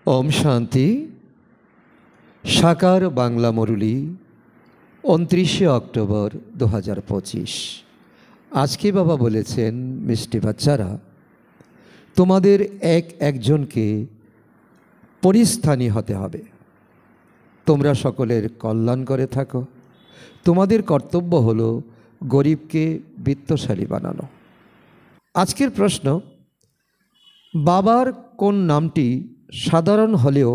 ওম শান্তি। সাকার বাংলা মুরলী 29শে অক্টোবর 2025। আজকে বাবা বলেছেন, মিষ্টি বাচ্চারা, তোমাদের একজনকে পরিস্থানী হতে হবে। তোমরা সকলের কল্যাণ করে থাকো। তোমাদের কর্তব্য হলো গরিবকে বিত্তশালী বানানো। আজকের প্রশ্ন, বাবার কোন নামটি সাধারণ হলেও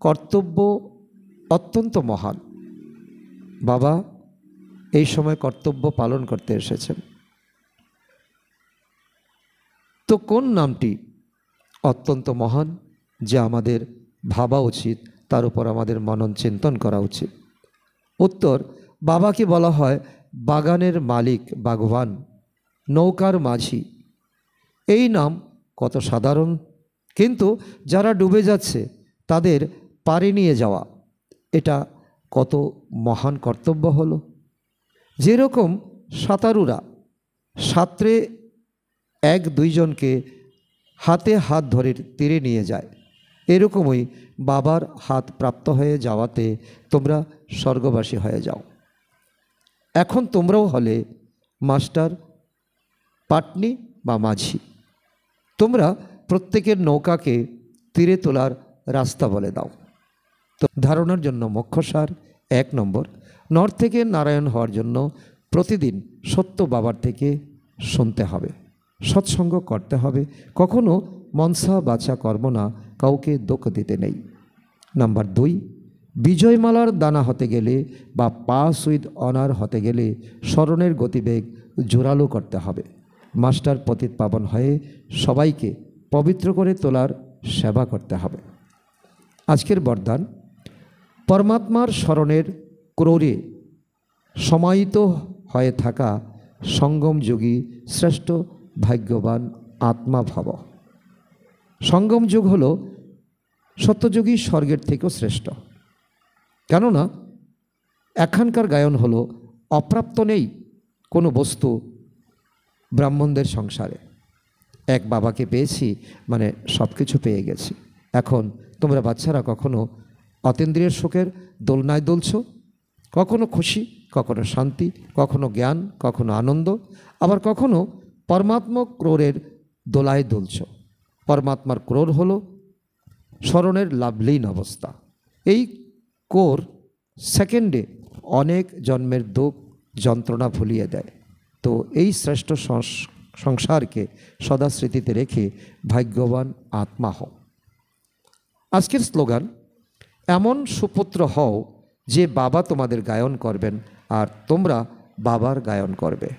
কর্তব্য অত্যন্ত মহান? বাবা এই সময় কর্তব্য পালন করতে এসেছেন, তো কোন নামটি অত্যন্ত মহান যে আমাদের ভাবা উচিত, তার উপর আমাদের মনন চিন্তন করা উচিত? উত্তর, বাবাকে বলা হয় বাগানের মালিক, বাগবান, নৌকার মাঝি। এই নাম কত সাধারণ, কিন্তু যারা ডুবে যাচ্ছে তাদের পারে নিয়ে যাওয়া, এটা কত মহান কর্তব্য হলো। যেরকম সাঁতারুরা সাঁতরে এক দুইজনকে হাতে হাত ধরে তীরে নিয়ে যায়, এরকমই বাবার হাত প্রাপ্ত হয়ে যাওয়াতে তোমরা স্বর্গবাসী হয়ে যাও। এখন তোমরাও হলে মাস্টার, পাটনি বা মাঝি। তোমরা প্রত্যেকের নৌকাকে তীরে তোলার রাস্তা বলে দাও। তো ধারণার জন্য মুখ্যসার 1 নম্বর, নর থেকে নারায়ণ হওয়ার জন্য প্রতিদিন সত্য বাবার থেকে শুনতে হবে, সৎসঙ্গ করতে হবে, কখনো মনসা বাছা কর্ম না, কাউকে দুঃখ দিতে নেই। নাম্বার 2, বিজয়মালার দানা হতে গেলে বা পাস উইথ অনার হতে গেলে স্মরণের গতিবেগ জোরালো করতে হবে। মাস্টার পতিত পাবন হয়ে সবাইকে পবিত্র করে তোলার সেবা করতে হবে। আজকের বরদান, পরমাত্মার স্মরণের ক্রোড়ে সমাহিত হয়ে থাকা সঙ্গম যোগী শ্রেষ্ঠ ভাগ্যবান আত্মা ভব। সঙ্গম যুগ হল সত্যযোগী স্বর্গের থেকেও শ্রেষ্ঠ, কেননা এখানকার গায়ন হলো অপ্রাপ্ত নেই কোনো বস্তু ব্রাহ্মণদের সংসারে। এক বাবাকে পেয়েছি মানে সব কিছু পেয়ে গেছি। এখন তোমরা বাচ্চারা কখনো অতীন্দ্রিয়ের সুখের দোলনায় দুলছ, কখনো খুশি, কখনো শান্তি, কখনো জ্ঞান, কখনো আনন্দ, আবার কখনো পরমাত্মা ক্রোড়ের দোলায় দুলছ। পরমাত্মার ক্রোড় হলো স্মরণের লাভলীন অবস্থা। এই কোর সেকেন্ডে অনেক জন্মের দুঃখ যন্ত্রণা ভুলিয়ে দেয়। তো এই শ্রেষ্ঠ সংসারকে সদা স্মৃতিতে রেখে ভাগ্যবান আত্মা হও। আজকের স্লোগান, এমন সুপুত্র হও যে বাবা তোমাদের গায়ন করবেন আর তোমরা বাবার গায়ন করবে।